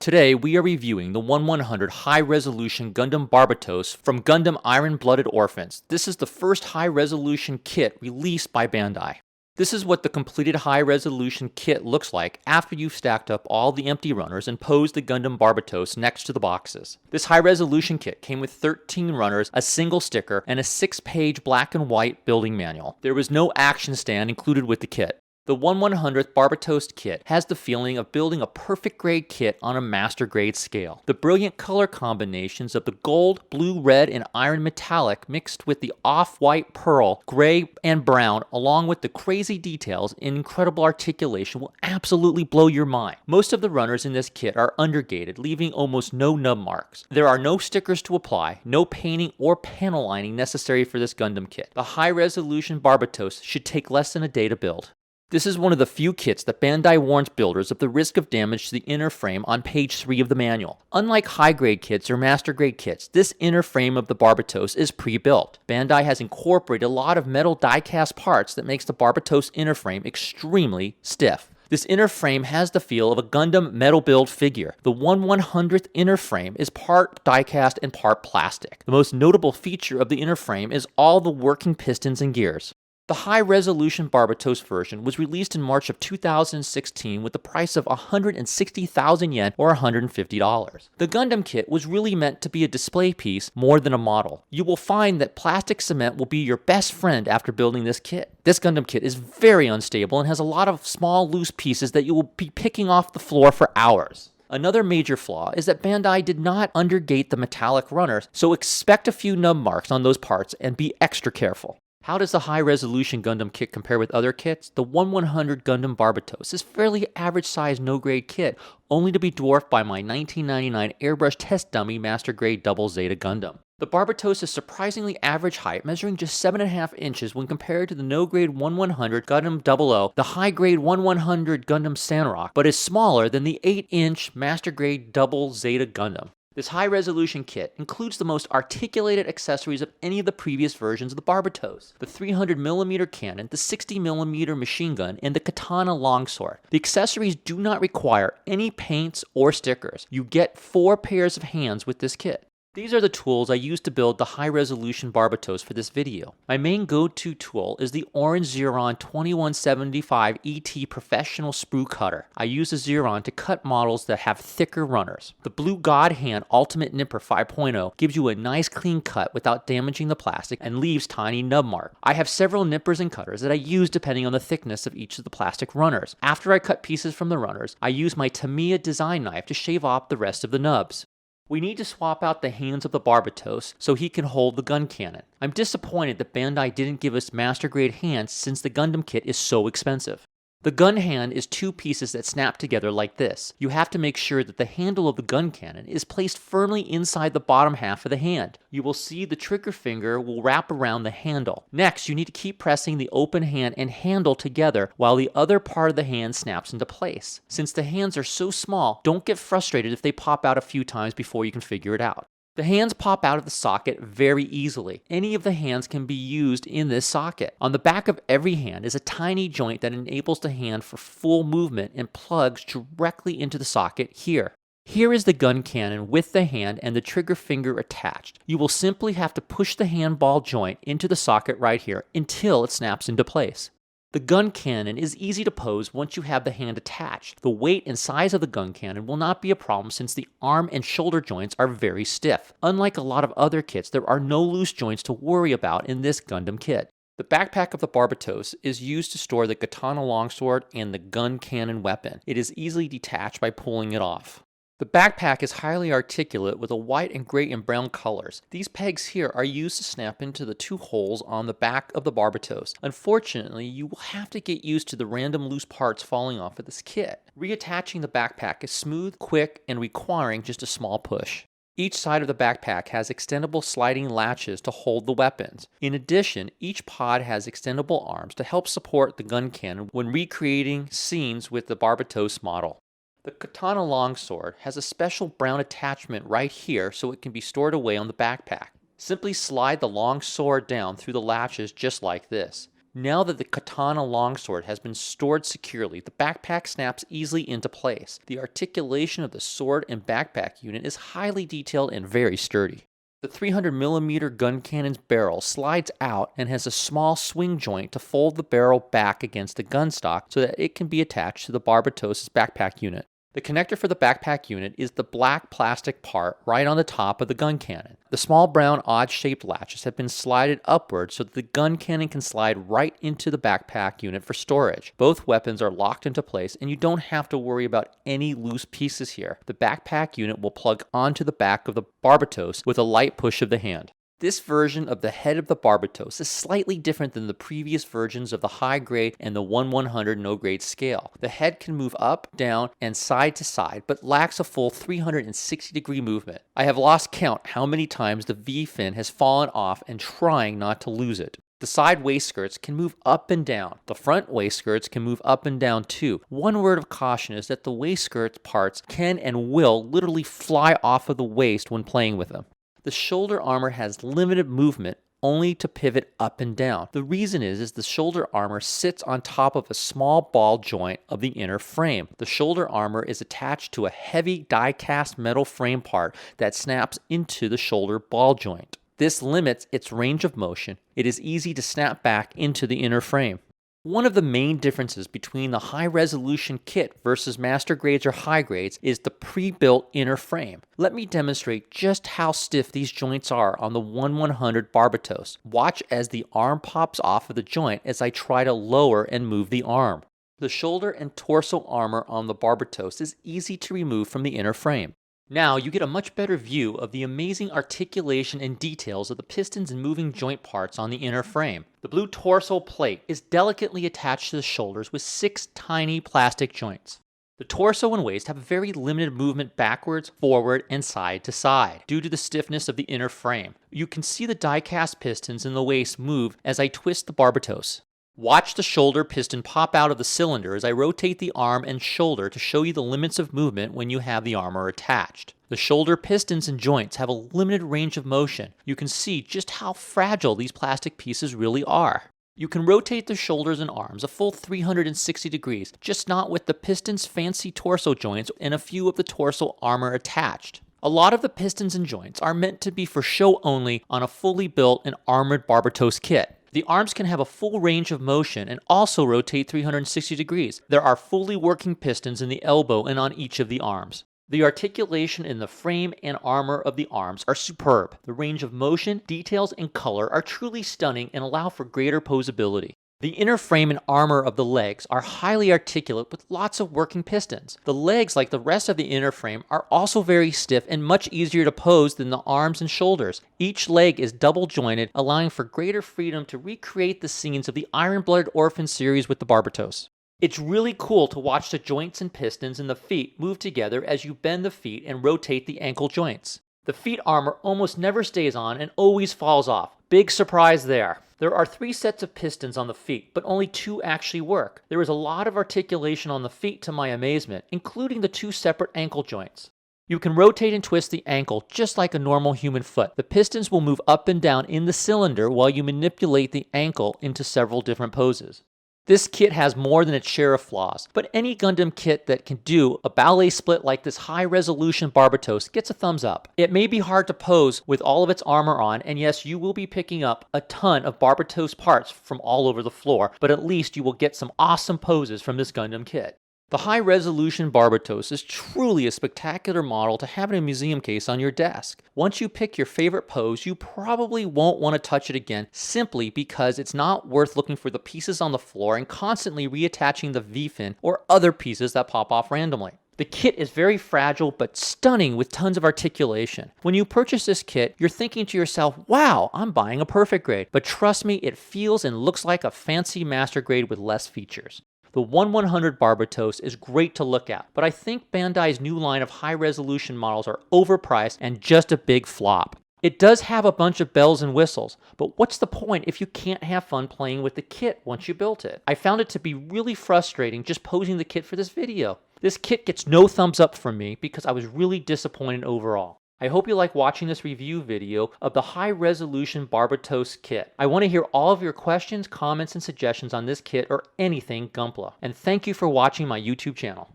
Today, we are reviewing the 1/100 high-resolution Gundam Barbatos from Gundam Iron-Blooded Orphans. This is the first high-resolution kit released by Bandai. This is what the completed high-resolution kit looks like after you've stacked up all the empty runners and posed the Gundam Barbatos next to the boxes. This high-resolution kit came with 13 runners, a single sticker, and a 6-page black and white building manual. There was no action stand included with the kit. The 1/100th Barbatos kit has the feeling of building a perfect grade kit on a master grade scale. The brilliant color combinations of the gold, blue, red, and iron metallic mixed with the off-white pearl, gray, and brown, along with the crazy details and incredible articulation will absolutely blow your mind. Most of the runners in this kit are undergated, leaving almost no nub marks. There are no stickers to apply, no painting or panel lining necessary for this Gundam kit. The high-resolution Barbatos should take less than a day to build. This is one of the few kits that Bandai warns builders of the risk of damage to the inner frame on page 3 of the manual. Unlike high-grade kits or master-grade kits, this inner frame of the Barbatos is pre-built. Bandai has incorporated a lot of metal die-cast parts that makes the Barbatos inner frame extremely stiff. This inner frame has the feel of a Gundam metal build figure. The 1/100th inner frame is part die-cast and part plastic. The most notable feature of the inner frame is all the working pistons and gears. The high-resolution Barbatos version was released in March of 2016 with the price of 160,000 yen or $150. The Gundam kit was really meant to be a display piece more than a model. You will find that plastic cement will be your best friend after building this kit. This Gundam kit is very unstable and has a lot of small loose pieces that you will be picking off the floor for hours. Another major flaw is that Bandai did not undergate the metallic runners, so expect a few nub marks on those parts and be extra careful. How does the high-resolution Gundam kit compare with other kits? The 1/100 Gundam Barbatos is fairly average-sized no-grade kit, only to be dwarfed by my 1999 airbrush test dummy Master Grade Double Zeta Gundam. The Barbatos is surprisingly average height, measuring just 7.5 inches when compared to the no-grade 1/100 Gundam 00, the high-grade 1/100 Gundam Sandrock, but is smaller than the 8-inch Master Grade Double Zeta Gundam. This high-resolution kit includes the most articulated accessories of any of the previous versions of the Barbatos. The 300mm cannon, the 60mm machine gun, and the katana longsword. The accessories do not require any paints or stickers. You get 4 pairs of hands with this kit. These are the tools I used to build the high-resolution Barbatos for this video. My main go-to tool is the orange Xeron 2175 ET Professional Sprue Cutter. I use the Xeron to cut models that have thicker runners. The Blue God Hand Ultimate Nipper 5.0 gives you a nice clean cut without damaging the plastic and leaves tiny nub marks. I have several nippers and cutters that I use depending on the thickness of each of the plastic runners. After I cut pieces from the runners, I use my Tamiya design knife to shave off the rest of the nubs. We need to swap out the hands of the Barbatos so he can hold the gun cannon. I'm disappointed that Bandai didn't give us master grade hands since the Gundam kit is so expensive. The gun hand is 2 pieces that snap together like this. You have to make sure that the handle of the gun cannon is placed firmly inside the bottom half of the hand. You will see the trigger finger will wrap around the handle. Next, you need to keep pressing the open hand and handle together while the other part of the hand snaps into place. Since the hands are so small, don't get frustrated if they pop out a few times before you can figure it out. The hands pop out of the socket very easily. Any of the hands can be used in this socket. On the back of every hand is a tiny joint that enables the hand for full movement and plugs directly into the socket here. Here is the gun cannon with the hand and the trigger finger attached. You will simply have to push the handball joint into the socket right here until it snaps into place. The gun cannon is easy to pose once you have the hand attached. The weight and size of the gun cannon will not be a problem since the arm and shoulder joints are very stiff. Unlike a lot of other kits, there are no loose joints to worry about in this Gundam kit. The backpack of the Barbatos is used to store the katana longsword and the gun cannon weapon. It is easily detached by pulling it off. The backpack is highly articulate with a white and gray and brown colors. These pegs here are used to snap into the 2 holes on the back of the Barbatos. Unfortunately, you will have to get used to the random loose parts falling off of this kit. Reattaching the backpack is smooth, quick, and requiring just a small push. Each side of the backpack has extendable sliding latches to hold the weapons. In addition, each pod has extendable arms to help support the gun cannon when recreating scenes with the Barbatos model. The katana longsword has a special brown attachment right here so it can be stored away on the backpack. Simply slide the long sword down through the latches just like this. Now that the katana longsword has been stored securely, the backpack snaps easily into place. The articulation of the sword and backpack unit is highly detailed and very sturdy. The 300mm gun cannon's barrel slides out and has a small swing joint to fold the barrel back against the gun stock so that it can be attached to the Barbatos' backpack unit. The connector for the backpack unit is the black plastic part right on the top of the gun cannon. The small brown odd-shaped latches have been slided upward so that the gun cannon can slide right into the backpack unit for storage. Both weapons are locked into place and you don't have to worry about any loose pieces here. The backpack unit will plug onto the back of the Barbatos with a light push of the hand. This version of the head of the Barbatos is slightly different than the previous versions of the high grade and the 1/100 no grade scale. The head can move up, down, and side to side, but lacks a full 360-degree movement. I have lost count how many times the V-fin has fallen off and trying not to lose it. The side waist skirts can move up and down. The front waist skirts can move up and down too. One word of caution is that the waist skirts parts can and will literally fly off of the waist when playing with them. The shoulder armor has limited movement, only to pivot up and down. The reason is the shoulder armor sits on top of a small ball joint of the inner frame. The shoulder armor is attached to a heavy die-cast metal frame part that snaps into the shoulder ball joint. This limits its range of motion. It is easy to snap back into the inner frame. One of the main differences between the high-resolution kit versus master grades or high grades is the pre-built inner frame. Let me demonstrate just how stiff these joints are on the 1/100 Barbatos. Watch as the arm pops off of the joint as I try to lower and move the arm. The shoulder and torso armor on the Barbatos is easy to remove from the inner frame. Now you get a much better view of the amazing articulation and details of the pistons and moving joint parts on the inner frame. The blue torso plate is delicately attached to the shoulders with 6 tiny plastic joints. The torso and waist have very limited movement backwards, forward, and side to side due to the stiffness of the inner frame. You can see the die-cast pistons in the waist move as I twist the Barbatos. Watch the shoulder piston pop out of the cylinder as I rotate the arm and shoulder to show you the limits of movement when you have the armor attached. The shoulder pistons and joints have a limited range of motion. You can see just how fragile these plastic pieces really are. You can rotate the shoulders and arms a full 360 degrees, just not with the piston's fancy torso joints and a few of the torso armor attached. A lot of the pistons and joints are meant to be for show only on a fully built and armored Barbatos kit. The arms can have a full range of motion and also rotate 360 degrees. There are fully working pistons in the elbow and on each of the arms. The articulation in the frame and armor of the arms are superb. The range of motion, details, and color are truly stunning and allow for greater posability. The inner frame and armor of the legs are highly articulate with lots of working pistons. The legs, like the rest of the inner frame, are also very stiff and much easier to pose than the arms and shoulders. Each leg is double jointed, allowing for greater freedom to recreate the scenes of the Iron-Blooded Orphans series with the Barbatos. It's really cool to watch the joints and pistons in the feet move together as you bend the feet and rotate the ankle joints. The feet armor almost never stays on and always falls off. Big surprise there. There are 3 sets of pistons on the feet, but only 2 actually work. There is a lot of articulation on the feet to my amazement, including the 2 separate ankle joints. You can rotate and twist the ankle just like a normal human foot. The pistons will move up and down in the cylinder while you manipulate the ankle into several different poses. This kit has more than its share of flaws, but any Gundam kit that can do a ballet split like this high-resolution Barbatos gets a thumbs up. It may be hard to pose with all of its armor on, and yes, you will be picking up a ton of Barbatos parts from all over the floor, but at least you will get some awesome poses from this Gundam kit. The high-resolution Barbatos is truly a spectacular model to have in a museum case on your desk. Once you pick your favorite pose, you probably won't want to touch it again simply because it's not worth looking for the pieces on the floor and constantly reattaching the V-fin or other pieces that pop off randomly. The kit is very fragile but stunning with tons of articulation. When you purchase this kit, you're thinking to yourself, wow, I'm buying a perfect grade. But trust me, it feels and looks like a fancy master grade with less features. The 1/100 Barbatos is great to look at, but I think Bandai's new line of high-resolution models are overpriced and just a big flop. It does have a bunch of bells and whistles, but what's the point if you can't have fun playing with the kit once you built it? I found it to be really frustrating just posing the kit for this video. This kit gets no thumbs up from me because I was really disappointed overall. I hope you like watching this review video of the high-resolution Barbatos kit. I want to hear all of your questions, comments, and suggestions on this kit or anything Gunpla. And thank you for watching my YouTube channel.